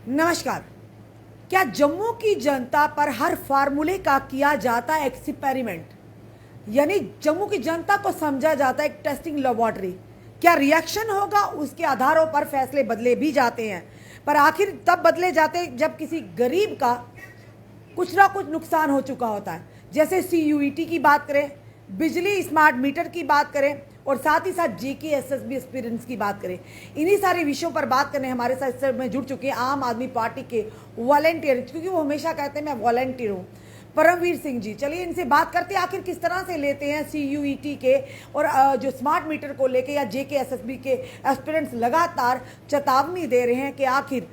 नमस्कार। क्या जम्मू की जनता पर हर फार्मूले का किया जाता है एक्सपेरिमेंट, यानी जम्मू की जनता को समझा जाता है एक टेस्टिंग लेबोरेटरी? क्या रिएक्शन होगा उसके आधारों पर फैसले बदले भी जाते हैं, पर आखिर तब बदले जाते हैं जब किसी गरीब का कुछ ना कुछ नुकसान हो चुका होता है। जैसे CUET की बात करें, बिजली स्मार्ट मीटर की बात करें और साथ ही साथ JKSSB एक्सपीरियंस की बात करें। इन्हीं सारे विषयों पर बात करने हमारे साथ इस समय जुड़ चुके हैं आम आदमी पार्टी के वॉलंटियर, क्योंकि वो हमेशा कहते हैं मैं वॉलंटियर हूँ, परमवीर सिंह जी। चलिए इनसे बात करते हैं आखिर किस तरह से लेते हैं CUET के और जो स्मार्ट मीटर को लेके या JKSSB के एस्पिरेंट्स लगातार चेतावनी दे रहे हैं कि आखिर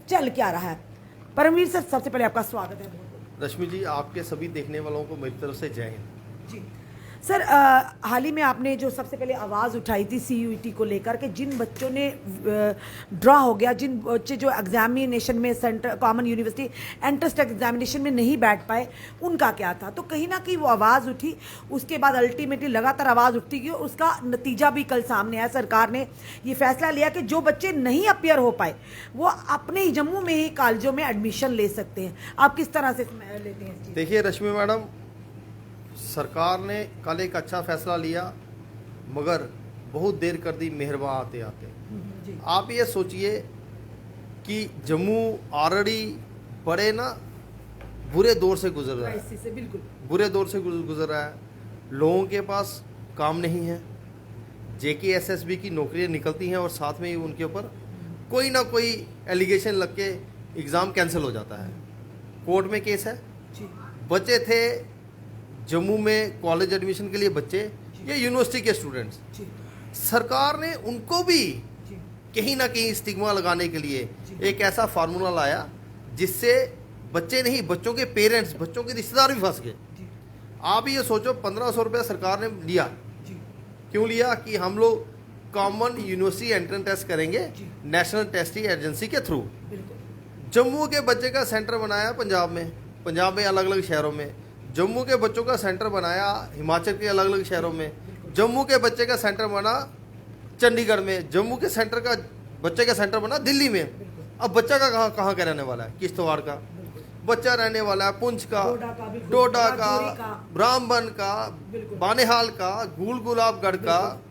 चल क्या रहा है। परमवीर सर, सबसे पहले आपका स्वागत है। रश्मि जी, आपके सभी देखने वालों को मेरी तरफ से जय हिंद जी सर, हाल ही में आपने जो सबसे पहले आवाज़ उठाई थी CUET को लेकर के, जिन बच्चों ने ड्रॉ हो गया, जिन बच्चे जो एग्जामिनेशन में centre common university entrance examination में नहीं बैठ पाए, उनका क्या था? तो कहीं ना कहीं वो आवाज़ उठी, उसके बाद अल्टीमेटली लगातार आवाज़ उठती गई, उसका नतीजा भी कल सामने आया। सरकार ने ये फैसला लिया कि जो बच्चे नहीं अपियर हो पाए वो अपने ही जम्मू में ही कॉलेजों में एडमिशन ले सकते हैं। आप किस तरह से लेते हैं? देखिए रश्मि मैडम, सरकार ने कल एक अच्छा फैसला लिया, मगर बहुत देर कर दी मेहरबा आते आते। आप ये सोचिए कि जम्मू ऑलरेडी बड़े ना बुरे दौर से गुजर रहा है, बिल्कुल बुरे दौर से गुजर रहा है। लोगों के पास काम नहीं है, JKSSB की नौकरियां निकलती हैं और साथ में ही उनके ऊपर कोई ना कोई एलिगेशन लग के एग्ज़ाम कैंसिल हो जाता है। कोर्ट में केस है। बच्चे थे जम्मू में कॉलेज एडमिशन के लिए, बच्चे या यूनिवर्सिटी के स्टूडेंट्स, सरकार ने उनको भी कहीं ना कहीं स्टिग्मा लगाने के लिए एक ऐसा फार्मूला लाया जिससे बच्चे नहीं, बच्चों के पेरेंट्स, बच्चों के रिश्तेदार भी फंस गए। आप ये सोचो, 1500 रुपया सरकार ने लिया। क्यों लिया? कि हम लोग कॉमन यूनिवर्सिटी एंट्रेंस टेस्ट करेंगे नेशनल टेस्टिंग एजेंसी के थ्रू। जम्मू के बच्चे का सेंटर बनाया पंजाब में अलग अलग शहरों में, जम्मू के बच्चों का सेंटर बनाया हिमाचल के अलग अलग शहरों में, जम्मू के बच्चे का सेंटर बना चंडीगढ़ में, जम्मू के सेंटर का बच्चे का सेंटर बना दिल्ली में। अब बच्चा का कहाँ का रहने वाला है? किश्तवाड़ का बच्चा रहने वाला है, पुंछ का, डोडा का, ब्राह्मण का, बानेहाल का, गुलाबगढ़ का।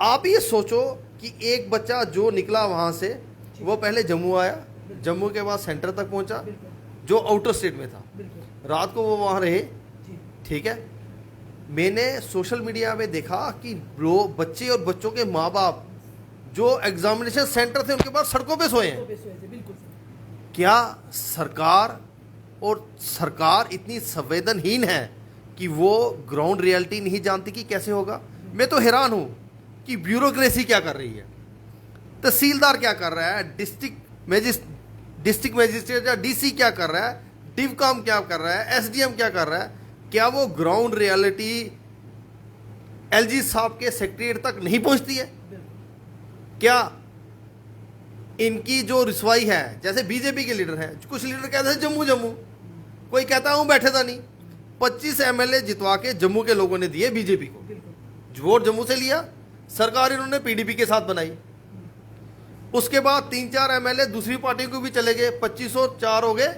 आप ये सोचो कि एक बच्चा जो निकला वहाँ से, वो पहले जम्मू आया, जम्मू के बाद सेंटर तक पहुँचा जो आउटर स्टेट में था, रात को वो वहाँ रहे। ठीक है, मैंने सोशल मीडिया में देखा कि बच्चे और बच्चों के माँ बाप जो एग्जामिनेशन सेंटर थे उनके पास सड़कों पे सोए हैं। क्या सरकार इतनी संवेदनहीन है कि वो ग्राउंड रियलिटी नहीं जानती कि कैसे होगा? मैं तो हैरान हूँ कि ब्यूरोक्रेसी क्या कर रही है, तहसीलदार क्या कर रहा है, डिस्ट्रिक्ट मजिस्ट्रेट या DC क्या कर रहा है, डिवकॉम क्या कर रहा है, SDM क्या कर रहा है? क्या वो ग्राउंड रियलिटी LG साहब के सेक्रेटरीट तक नहीं पहुंचती है? क्या इनकी जो रिसवाई है, जैसे बीजेपी के लीडर हैं, कुछ लीडर कहते हैं जम्मू जम्मू, कोई कहता हूं बैठे था नहीं। 25 MLA जितवा के जम्मू के लोगों ने दिए बीजेपी को, वोट जम्मू से लिया, सरकार इन्होंने PDP के साथ बनाई। उसके बाद 3-4 MLA दूसरी पार्टी को भी चले गए, 2504 हो गए,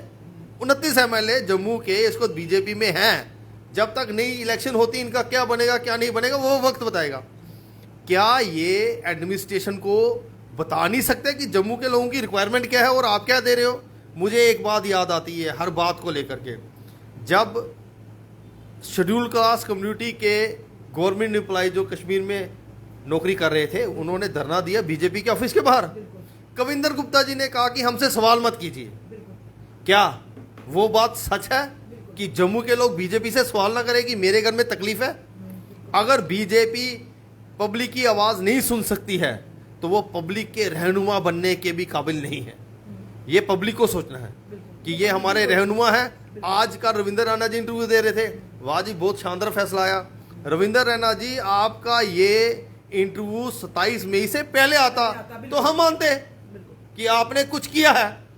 29 MLA जम्मू के इसको बीजेपी में हैं। जब तक नई इलेक्शन होती इनका क्या बनेगा क्या नहीं बनेगा वो वक्त बताएगा। क्या ये एडमिनिस्ट्रेशन को बता नहीं सकते कि जम्मू के लोगों की रिक्वायरमेंट क्या है और आप क्या दे रहे हो? मुझे एक बात याद आती है हर बात को लेकर के, जब शेड्यूल कास्ट कम्युनिटी के गवर्नमेंट एम्प्लॉय जो कश्मीर में नौकरी कर रहे थे, उन्होंने धरना दिया बीजेपी के ऑफिस के बाहर। कविंदर गुप्ता जी ने कहा कि हमसे सवाल मत कीजिए। क्या वो बात सच है कि जम्मू के लोग बीजेपी से सवाल ना करें कि मेरे घर में तकलीफ है? अगर बीजेपी पब्लिक की आवाज़ नहीं सुन सकती है तो वो पब्लिक के रहनुमा बनने के भी काबिल नहीं है। ये पब्लिक को सोचना है कि ये हमारे रहनुमा है। आज का रविंदर रैना जी इंटरव्यू दे रहे थे, वाह जी बहुत शानदार फैसला आया। रविंदर रैना जी, आपका ये इंटरव्यू 27 मई से पहले आता तो हम मानते कि आपने कुछ किया है।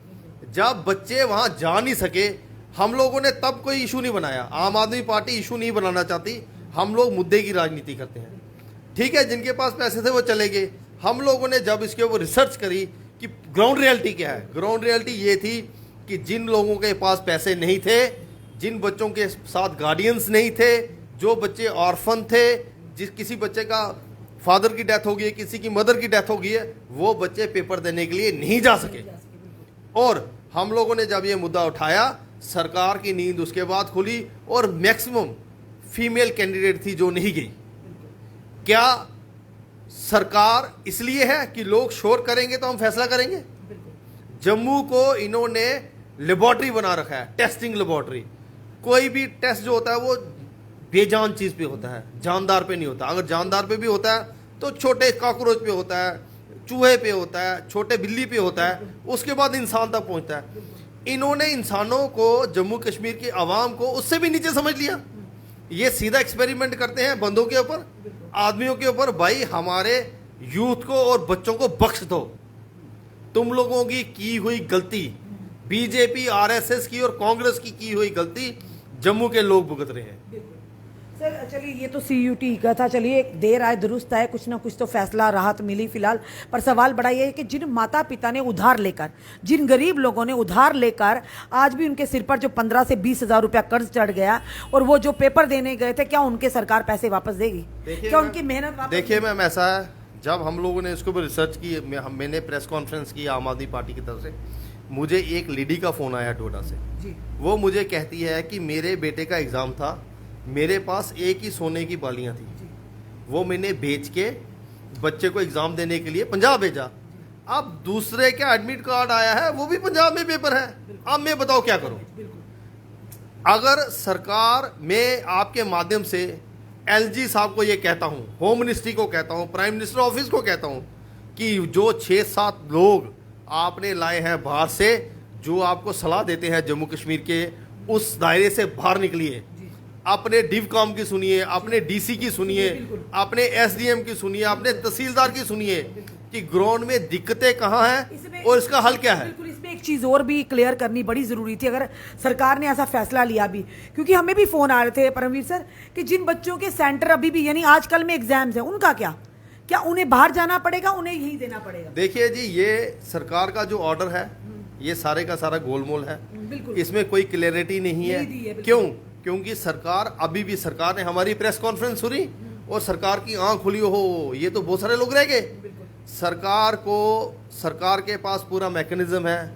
जब बच्चे वहां जा नहीं सके, हम लोगों ने तब कोई इशू नहीं बनाया। आम आदमी पार्टी इशू नहीं बनाना चाहती, हम लोग मुद्दे की राजनीति करते हैं। ठीक है, जिनके पास पैसे थे वो चले गए। हम लोगों ने जब इसके ऊपर रिसर्च करी कि ग्राउंड रियलिटी क्या है। ग्राउंड रियलिटी ये थी कि जिन लोगों के पास पैसे नहीं थे, जिन बच्चों के साथ गार्डियंस नहीं थे, जो बच्चे ऑर्फन थे, जिस किसी बच्चे का फादर की डेथ हो गई है, किसी की मदर की डेथ हो गई है, वो बच्चे पेपर देने के लिए नहीं जा सके। और हम लोगों ने जब ये मुद्दा उठाया, सरकार की नींद उसके बाद खुली और मैक्सिमम फीमेल कैंडिडेट थी जो नहीं गई। क्या सरकार इसलिए है कि लोग शोर करेंगे तो हम फैसला करेंगे? जम्मू को इन्होंने लेबोरेटरी बना रखा है, टेस्टिंग लेबोरेटरी। कोई भी टेस्ट जो होता है वो बेजान चीज पे होता है, जानदार पे नहीं होता। अगर जानदार पे भी होता है तो छोटे कॉकरोच पे होता है, चूहे पे होता है, छोटे बिल्ली पे होता है, उसके बाद इंसान तक पहुंचता है। इन्होंने इंसानों को, जम्मू कश्मीर की आवाम को उससे भी नीचे समझ लिया। ये सीधा एक्सपेरिमेंट करते हैं बंदों के ऊपर, आदमियों के ऊपर। भाई हमारे यूथ को और बच्चों को बख्श दो। तुम लोगों की हुई गलती, बीजेपी आरएसएस की और कांग्रेस की हुई गलती जम्मू के लोग भुगत रहे हैं। सर चलिए, ये तो सीयूटी का था, चलिए देर आए दुरुस्त आए, कुछ ना कुछ तो फैसला राहत मिली फिलहाल। पर सवाल बड़ा ये है कि जिन माता पिता ने उधार लेकर, जिन गरीब लोगों ने उधार लेकर आज भी उनके सिर पर जो 15 से 20 हज़ार रुपया कर्ज चढ़ गया, और वो जो पेपर देने गए थे, क्या उनके सरकार पैसे वापस देगी? क्या उनकी मेहनत वापस? देखिए मैम, ऐसा है, जब हम लोगों ने इसके ऊपर रिसर्च की, मैंने प्रेस कॉन्फ्रेंस की आम आदमी पार्टी की तरफ से, मुझे एक लेडी का फ़ोन आया डोडा से जी। वो मुझे कहती है कि मेरे बेटे का एग्ज़ाम था, मेरे पास एक ही सोने की बालियां थी, वो मैंने बेच के बच्चे को एग्ज़ाम देने के लिए पंजाब भेजा। अब दूसरे का एडमिट कार्ड आया है, वो भी पंजाब में पेपर है। अब मैं बताओ क्या करूं? अगर सरकार, मैं आपके माध्यम से एलजी साहब को ये कहता हूं, होम मिनिस्ट्री को कहता हूं, प्राइम मिनिस्टर ऑफिस को कहता हूं कि जो 6-7 लोग आपने लाए हैं बाहर से, जो आपको सलाह देते हैं जम्मू कश्मीर के, उस दायरे से बाहर निकलिए। अपने डिवकॉम की सुनिए, अपने डीसी की सुनिए, अपने एसडीएम की सुनिए, अपने तहसीलदार की सुनिए कि ग्राउंड में दिक्कतें कहाँ हैं और इसका हल क्या है। बिल्कुल, इसमें एक चीज और भी क्लियर करनी बड़ी जरूरी थी, अगर सरकार ने ऐसा फैसला लिया भी, क्योंकि हमें भी फोन आ रहे थे परमवीर सर कि जिन बच्चों के सेंटर अभी भी, यानी आजकल में एग्जाम्स हैं, उनका क्या उन्हें बाहर जाना पड़ेगा, उन्हें यही देना पड़ेगा? देखिए जी, ये सरकार का जो ऑर्डर है, ये सारे का सारा गोलमोल है, इसमें कोई क्लैरिटी नहीं है। क्यों? क्योंकि सरकार, अभी भी सरकार ने, हमारी प्रेस कॉन्फ्रेंस सुनी और सरकार की आंख खुली हो, ये तो बहुत सारे लोग रह गए। सरकार के पास पूरा मैकेनिज्म है,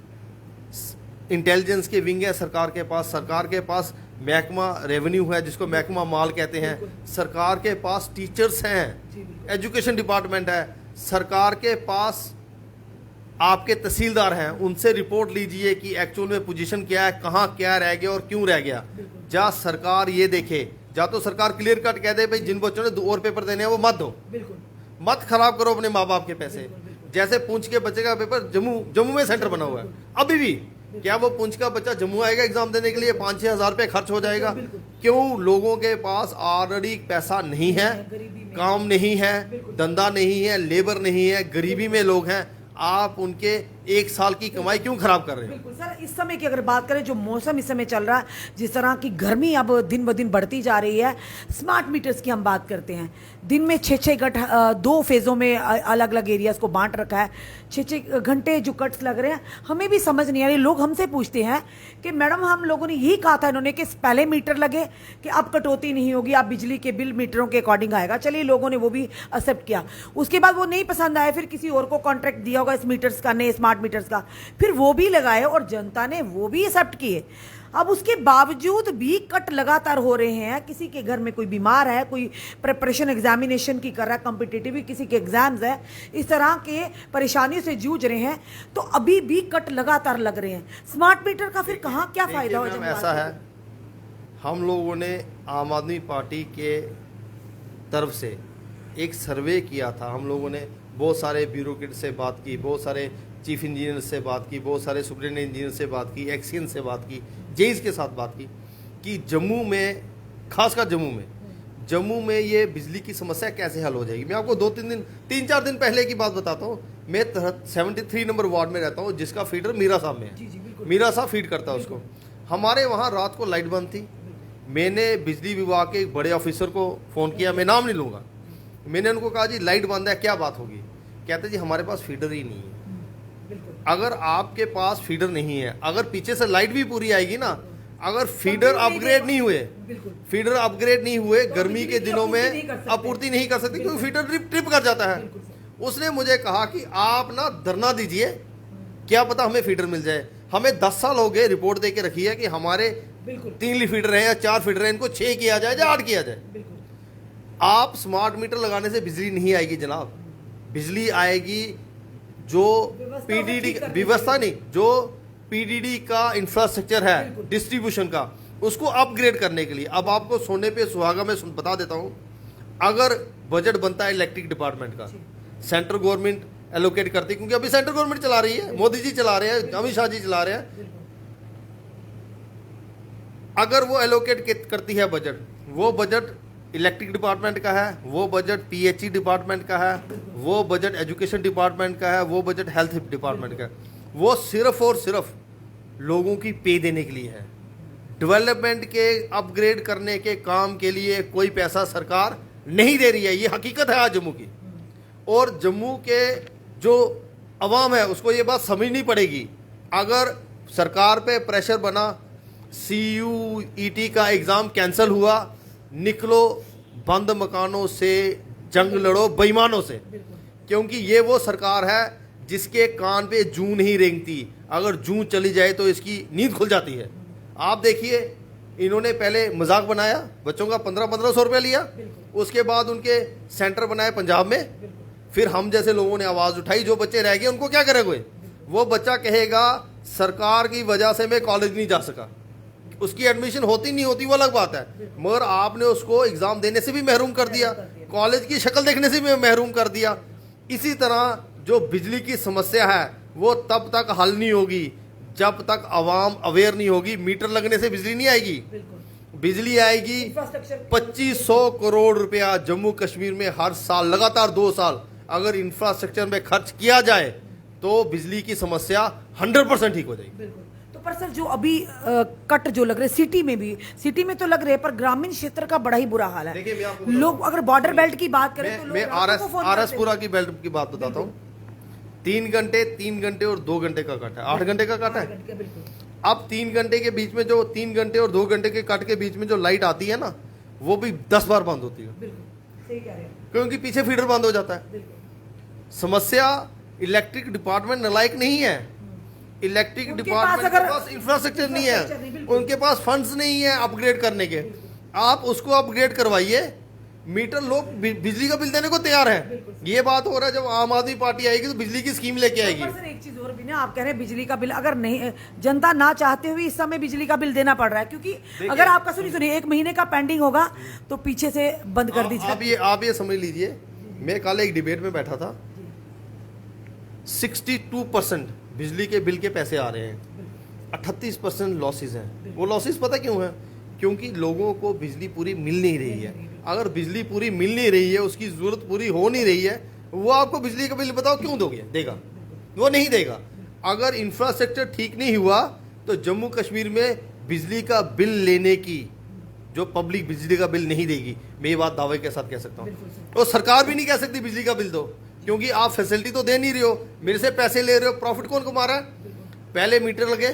इंटेलिजेंस के विंग है सरकार के पास महकमा रेवेन्यू है जिसको महकमा माल कहते हैं, सरकार के पास टीचर्स हैं, एजुकेशन डिपार्टमेंट है, सरकार के पास आपके तहसीलदार हैं, उनसे रिपोर्ट लीजिए कि एक्चुअल में पोजीशन क्या है, कहाँ क्या रह गया और क्यों रह गया। जा सरकार ये देखे, जा तो सरकार क्लियर कट कह दे भाई जिन बच्चों ने 2 और पेपर देने हैं वो मत दो, मत खराब करो अपने माँ बाप के पैसे। जैसे पुंछ के बच्चे का पेपर जम्मू में सेंटर बना हुआ है, अभी भी क्या वो पुंछ का बच्चा जम्मू आएगा एग्जाम देने के लिए? 5-6 हज़ार रुपये खर्च हो जाएगा। क्यों? लोगों के पास ऑलरेडी पैसा नहीं है, काम नहीं है, धंधा नहीं है, लेबर नहीं है, गरीबी में लोग हैं। आप उनके 1 साल की कमाई क्यों खराब कर रहे हैं? बिल्कुल सर, इस समय की अगर बात करें, जो मौसम इस समय चल रहा है, जिस तरह की गर्मी अब दिन ब दिन बढ़ती जा रही है, स्मार्ट मीटर्स की हम बात करते हैं, दिन में 6-6 कट 2 फेज़ों में अलग अलग एरियाज को बांट रखा है, 6-6 घंटे जो कट्स लग रहे हैं, हमें भी समझ नहीं आ रही। लोग हमसे पूछते हैं कि मैडम हम लोगों ने यही कहा था इन्होंने कि पहले मीटर लगे कि अब कटौती नहीं होगी, आप बिजली के बिल मीटरों के अकॉर्डिंग आएगा। चलिए, लोगों ने वो भी एक्सेप्ट किया। उसके बाद वो नहीं पसंद आया, फिर किसी और को कॉन्ट्रैक्ट दिया होगा इस मीटर्स का, नए स्मार्ट मीटर्स का, फिर वो भी लगाए और जनता ने वो भी एक्सेप्ट किए। अब उसके बावजूद भी कट लगातार हो रहे हैं। किसी के घर में कोई बीमार है, कोई प्रिपरेशन एग्जामिनेशन की कर रहा है, कॉम्पिटिटिव किसी के एग्जाम्स है, इस तरह के परेशानियों से जूझ रहे हैं, तो अभी भी कट लगातार लग रहे हैं। स्मार्ट मीटर का फिर कहाँ क्या फायदा हो? ऐसा है, हम लोगों ने आम आदमी पार्टी के तरफ से एक सर्वे किया था। हम लोगों ने बहुत सारे ब्यूरोक्रेट से बात की, बहुत सारे चीफ इंजीनियर से बात की, बहुत सारे सुपरिटेंडेंट इंजीनियर से बात की, एक्सियन से बात की, जेईस के साथ बात की कि जम्मू में, खासकर जम्मू में ये बिजली की समस्या कैसे हल हो जाएगी। मैं आपको 3-4 दिन पहले की बात बताता हूँ। मैं 73 नंबर वार्ड में रहता हूँ, जिसका फीडर मीरा साहब में है। मीरा साहब फीड करता है उसको। हमारे वहाँ रात को लाइट बंद थी। मैंने बिजली विभाग के एक बड़े ऑफिसर को फ़ोन किया, मैं नाम नहीं लूँगा। मैंने उनको कहा जी लाइट बंद है, क्या बात होगी? कहते जी हमारे पास फीडर ही नहीं है। अगर आपके पास फीडर नहीं है, अगर पीछे से लाइट भी पूरी आएगी ना, अगर फीडर अपग्रेड नहीं हुए, फीडर अपग्रेड नहीं हुए, गर्मी के दिनों में आपूर्ति नहीं कर सकते क्योंकि फीडर ट्रिप कर जाता है। उसने मुझे कहा कि आप ना धरना दीजिए, क्या पता हमें फीडर मिल जाए। हमें 10 साल हो गए रिपोर्ट दे के रखी है कि हमारे 3 फीडर हैं या 4 फीडर हैं, इनको 6 किया जाए या 8 किया जाए। आप स्मार्ट मीटर लगाने से बिजली नहीं आएगी जनाब, बिजली आएगी जो पीडीडी व्यवस्था नहीं, जो पीडीडी का इंफ्रास्ट्रक्चर है डिस्ट्रीब्यूशन का, उसको अपग्रेड करने के लिए। अब आपको सोने पे सुहागा में बता देता हूं, अगर बजट बनता है इलेक्ट्रिक डिपार्टमेंट का, सेंट्रल गवर्नमेंट एलोकेट करती है, क्योंकि अभी सेंट्रल गवर्नमेंट चला रही है, मोदी जी चला रहे हैं, अमित शाह जी चला रहे हैं। अगर वो एलोकेट करती है बजट, वो बजट इलेक्ट्रिक डिपार्टमेंट का है, वो बजट पीएचई डिपार्टमेंट का है, वो बजट एजुकेशन डिपार्टमेंट का है, वो बजट हेल्थ डिपार्टमेंट का है, वो सिर्फ और सिर्फ लोगों की पे देने के लिए है। डेवलपमेंट के अपग्रेड करने के काम के लिए कोई पैसा सरकार नहीं दे रही है, ये हकीकत है आज जम्मू की। और जम्मू के जो अवाम है उसको ये बात समझनी पड़ेगी। अगर सरकार पे प्रेशर बना, CUET का एग्ज़ाम कैंसिल हुआ, निकलो बंद मकानों से, जंग लड़ो बेईमानों से, क्योंकि ये वो सरकार है जिसके कान पे जूं नहीं रेंगती। अगर जूं चली जाए तो इसकी नींद खुल जाती है। आप देखिए, इन्होंने पहले मजाक बनाया, बच्चों का 1500 रुपया लिया, उसके बाद उनके सेंटर बनाए पंजाब में, फिर हम जैसे लोगों ने आवाज़ उठाई, जो बच्चे रह गए उनको क्या करेंगे? वो बच्चा कहेगा सरकार की वजह से मैं कॉलेज नहीं जा सका, उसकी एडमिशन होती नहीं होती वो अलग बात है, मगर आपने उसको एग्ज़ाम देने से भी महरूम कर दिया, कॉलेज की शक्ल देखने से भी महरूम कर दिया। इसी तरह जो बिजली की समस्या है वो तब तक हल नहीं होगी जब तक आवाम अवेयर नहीं होगी। मीटर लगने से बिजली नहीं आएगी, बिजली आएगी 2500 करोड़ रुपया जम्मू कश्मीर में हर साल लगातार 2 साल अगर इंफ्रास्ट्रक्चर में खर्च किया जाए तो बिजली की समस्या 100% ठीक हो जाएगी। तो पर सर, जो अभी कट जो लग रहे सिटी में भी, सिटी में तो लग रहे, पर ग्रामीण क्षेत्र का बड़ा ही बुरा हाल है। देखिए, मैं आपको लोग अगर बॉर्डर बेल्ट की बात करें तो मैं आरएस पुरा की बेल्ट की बात बताता हूँ। 3 घंटे और 2 घंटे का कट है, 8 घंटे का कट है। अब 3 घंटे के बीच में जो 3 घंटे और 2 घंटे के कट के बीच में जो लाइट आती है ना, वो भी 10 बार बंद होती है, क्योंकि पीछे फीडर बंद हो जाता है। समस्या इलेक्ट्रिक डिपार्टमेंट नालायक नहीं है, इलेक्ट्रिक डिपार्टमेंट के पास इंफ्रास्ट्रक्चर नहीं है, उनके पास फंड्स नहीं है अपग्रेड करने के। आप उसको अपग्रेड करवाइए, मीटर लोग बिजली का बिल देने को तैयार है। ये बात हो रहा है, जब आम आदमी पार्टी आएगी तो बिजली की स्कीम लेके आएगी। सर, एक चीज और भी ना, आप कह रहे हैं बिजली का बिल अगर नहीं, जनता ना चाहते हुए इस समय बिजली का बिल देना पड़ रहा है, क्योंकि अगर आपका सुनिए 1 महीने का पेंडिंग होगा तो पीछे से बंद कर दीजिए। आप ये समझ लीजिए, मैं कल एक डिबेट में बैठा था, 62% बिजली के बिल के पैसे आ रहे हैं, 38% लॉसेस हैं। वो लॉसेस पता क्यों है? क्योंकि लोगों को बिजली पूरी मिल नहीं रही है। अगर बिजली पूरी मिल नहीं रही है, उसकी ज़रूरत पूरी हो नहीं रही है, वो आपको बिजली का बिल बताओ क्यों दोगे? देगा? वो नहीं देगा। अगर इंफ्रास्ट्रक्चर ठीक नहीं हुआ तो जम्मू कश्मीर में बिजली का बिल लेने की जो पब्लिक बिजली का बिल नहीं देगी, मैं ये बात दावे के साथ कह सकता हूँ। और सरकार भी नहीं कह सकती बिजली का बिल दो, क्योंकि आप फैसिलिटी तो दे नहीं रहे हो, मेरे से पैसे ले रहे हो, प्रॉफिट कौन कमा रहा है? पहले मीटर लगे,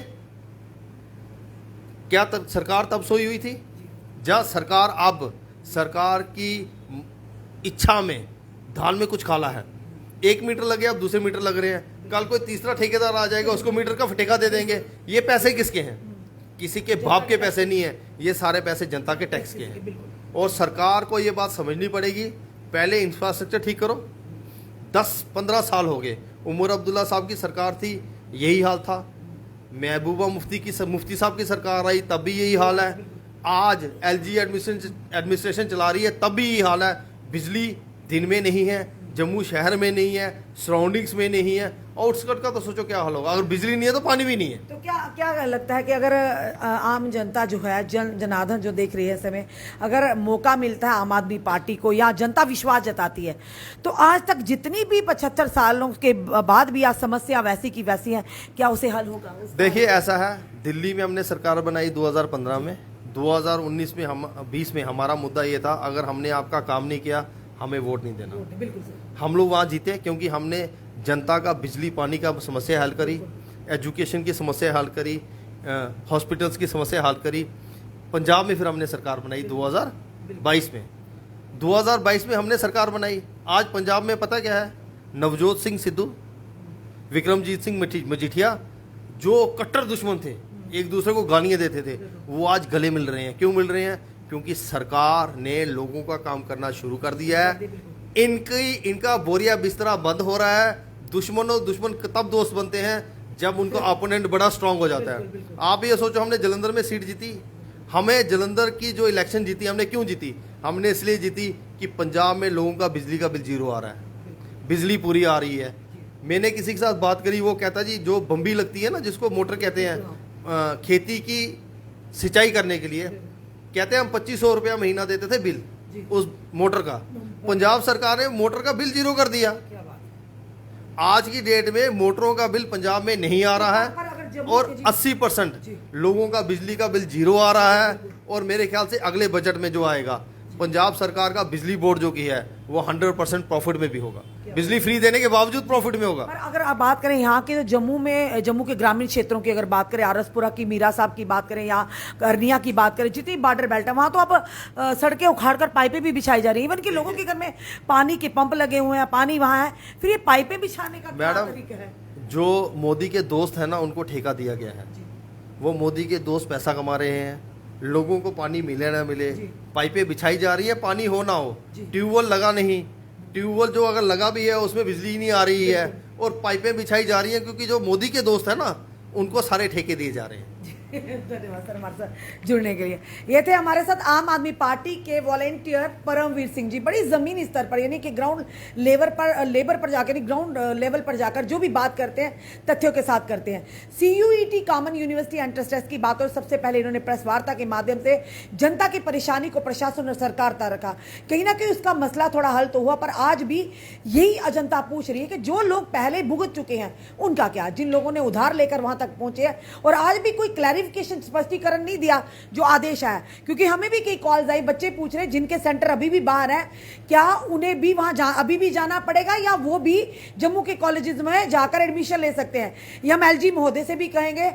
क्या सरकार तब सोई हुई थी? जब सरकार की इच्छा में धान में कुछ खाला है, 1 मीटर लगे, अब दूसरे मीटर लग रहे हैं, कल कोई तीसरा ठेकेदार आ जाएगा, उसको मीटर का ठेका दे देंगे। ये पैसे किसके हैं? किसी के बाप के पैसे नहीं है, ये सारे पैसे जनता के टैक्स के हैं। और सरकार को ये बात समझनी पड़ेगी, पहले इंफ्रास्ट्रक्चर ठीक करो। 10-15 साल हो गए, उमर अब्दुल्ला साहब की सरकार थी, यही हाल था। महबूबा मुफ्ती साहब की सरकार आई, तब भी यही हाल है। आज LG एडमिनिस्ट्रेशन चला रही है, तब भी यही हाल है। बिजली दिन में नहीं है, जम्मू शहर में नहीं है, सराउंडिंग्स में नहीं है, आउटस्कर्ट का तो सोचो क्या हाल होगा। अगर बिजली नहीं है तो पानी भी नहीं है। तो क्या लगता है कि अगर आम जनता जो है, जनार्दन जो देख रही है समय, अगर मौका मिलता है आम आदमी पार्टी को, या जनता विश्वास जताती है, तो आज तक जितनी भी 75 सालों के बाद भी आज समस्या वैसी की वैसी है, क्या उसे हल होगा? देखिए, ऐसा है, दिल्ली में हमने सरकार बनाई 2015 में, 2019 में 20 में हमारा मुद्दा ये था, अगर हमने आपका काम नहीं किया हमें वोट नहीं देना। बिल्कुल सर। हम लोग वहाँ जीते क्योंकि हमने जनता का बिजली पानी का समस्या हल करी, एजुकेशन की समस्या हल करी, हॉस्पिटल्स की समस्या हल करी। पंजाब में फिर हमने सरकार बनाई 2022 में। 2022 में हमने सरकार बनाई। आज पंजाब में पता क्या है, नवजोत सिंह सिद्धू, विक्रमजीत सिंह मजीठिया, जो कट्टर दुश्मन थे, एक दूसरे को गालियां देते थे, वो आज गले मिल रहे हैं। क्यों मिल रहे हैं? क्योंकि सरकार ने लोगों का काम करना शुरू कर दिया है। इनका बोरिया बिस्तरा बंद हो रहा है। दुश्मन तब दोस्त बनते हैं जब उनका अपोनेंट बड़ा स्ट्रांग हो जाता है। आप ये सोचो, हमने जलंधर में सीट जीती। हमें जलंधर की जो इलेक्शन जीती, हमने क्यों जीती? हमने इसलिए जीती कि पंजाब में लोगों का बिजली का बिल जीरो आ रहा है, बिजली पूरी आ रही है। मैंने किसी के साथ बात करी, वो कहता जी जो बम्बी लगती है ना, जिसको मोटर कहते हैं, खेती की सिंचाई करने के लिए, कहते हैं हम 2500 रुपया महीना देते थे बिल उस मोटर का। पंजाब सरकार ने मोटर का बिल जीरो कर दिया। आज की डेट में मोटरों का बिल पंजाब में नहीं आ रहा है और 80% लोगों का बिजली का बिल जीरो आ रहा है। और मेरे ख्याल से अगले बजट में जो आएगा, पंजाब सरकार का बिजली बोर्ड जो की है वो 100% प्रॉफिट में भी होगा, बिजली फ्री देने के बावजूद प्रॉफिट में होगा। पर अगर आप बात करें यहाँ के, जम्मू के ग्रामीण क्षेत्रों की अगर बात करें, आरसपुरा की, मीरा साहब की बात करें या अरनिया की बात करें, जितनी बॉर्डर बेल्ट है वहाँ तो अब सड़कें उखाड़कर पाइपें भी बिछाई जा रही है। इवन कि लोगों के घर में पानी के पंप लगे हुए हैं, पानी वहाँ है, फिर ये पाइपें बिछाने का क्या तरीका है? जो मोदी के दोस्त है ना, उनको ठेका दिया गया है। वो मोदी के दोस्त पैसा कमा रहे हैं, लोगों को पानी मिले ना मिले, पाइपें बिछाई जा रही है, पानी हो ना हो। ट्यूबवेल लगा नहीं, ट्यूबवेल जो अगर लगा भी है उसमें बिजली ही नहीं आ रही है, और पाइपें बिछाई जा रही हैं क्योंकि जो मोदी के दोस्त है ना, उनको सारे ठेके दिए जा रहे हैं। धन्यवाद सर हमारे साथ जुड़ने के लिए। ये थे हमारे साथ आम आदमी पार्टी के वॉलेंटियर परमवीर सिंह जी। बड़ी जमीनी स्तर पर, यानी कि ग्राउंड लेबर पर जाकर, ग्राउंड लेवल पर जाकर जो भी बात करते हैं तथ्यों के साथ करते हैं। CUET common university entrance test की बात, और सबसे पहले इन्होंने प्रेस वार्ता के माध्यम से जनता की परेशानी को प्रशासन और सरकार तक रखा। कहीं ना कहीं उसका मसला थोड़ा हल तो हुआ, पर आज भी यही जनता पूछ रही है कि जो लोग पहले भुगत चुके हैं उनका क्या, जिन लोगों ने उधार लेकर वहां तक पहुंचे हैं और आज भी कोई स्पष्टीकरण नहीं दिया जो आदेश आया। क्योंकि हमें भी कई कॉल्स आई, बच्चे पूछ रहे जिनके सेंटर अभी भी बाहर है, क्या उन्हें भी वहां अभी भी जाना पड़ेगा या वो भी जम्मू के कॉलेजेस में जाकर एडमिशन ले सकते हैं? ये हम LG महोदय से भी कहेंगे,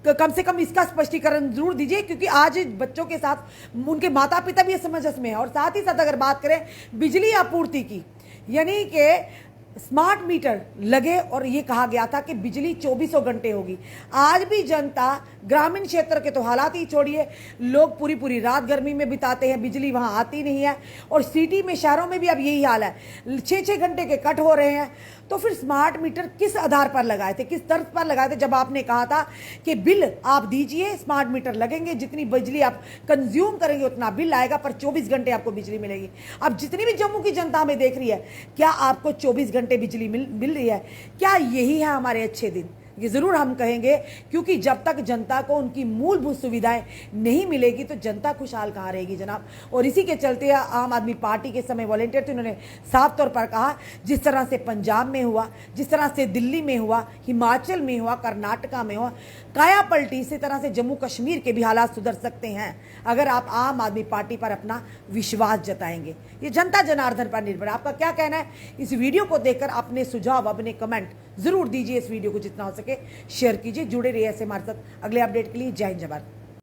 कम से कम इसका स्पष्टीकरण जरूर दीजिए, क्योंकि आज बच्चों के साथ उनके माता पिता भी इस समंजस में है। और साथ ही साथ अगर बात करें बिजली आपूर्ति की, यानी कि स्मार्ट मीटर लगे और ये कहा गया था कि बिजली 24 घंटे होगी। आज भी जनता, ग्रामीण क्षेत्र के तो हालात ही छोड़िए, लोग पूरी पूरी रात गर्मी में बिताते हैं, बिजली वहां आती नहीं है। और सिटी में, शहरों में भी अब यही हाल है, 6-6 घंटे के कट हो रहे हैं। तो फिर स्मार्ट मीटर किस आधार पर लगाए थे, किस तर्ज पर लगाए थे, जब आपने कहा था कि बिल आप दीजिए, स्मार्ट मीटर लगेंगे, जितनी बिजली आप कंज्यूम करेंगे उतना बिल आएगा, पर 24 घंटे आपको बिजली मिलेगी। अब जितनी भी जम्मू की जनता हमें देख रही है, क्या आपको 24 घंटे बिजली मिल रही है? क्या यही है हमारे अच्छे दिन? ये जरूर हम कहेंगे, क्योंकि जब तक जनता को उनकी मूलभूत सुविधाएं नहीं मिलेगी तो जनता खुशहाल कहाँ रहेगी जनाब। और इसी के चलते आम आदमी पार्टी के समय वॉलेंटियर थे, उन्होंने साफ तौर पर कहा, जिस तरह से पंजाब में हुआ, जिस तरह से दिल्ली में हुआ, हिमाचल में हुआ, कर्नाटका में हुआ, काया पलटी, इसी तरह से जम्मू कश्मीर के भी हालात सुधर सकते हैं अगर आप आम आदमी पार्टी पर अपना विश्वास जताएंगे। ये जनता जनार्दन पर निर्भर है। आपका क्या कहना है? इस वीडियो को देखकर अपने सुझाव, अपने कमेंट जरूर दीजिए। इस वीडियो को जितना हो सके शेयर कीजिए। जुड़े रहिए ऐसे हमारे साथ। अगले अपडेट के लिए जय हिंद, जय भारत।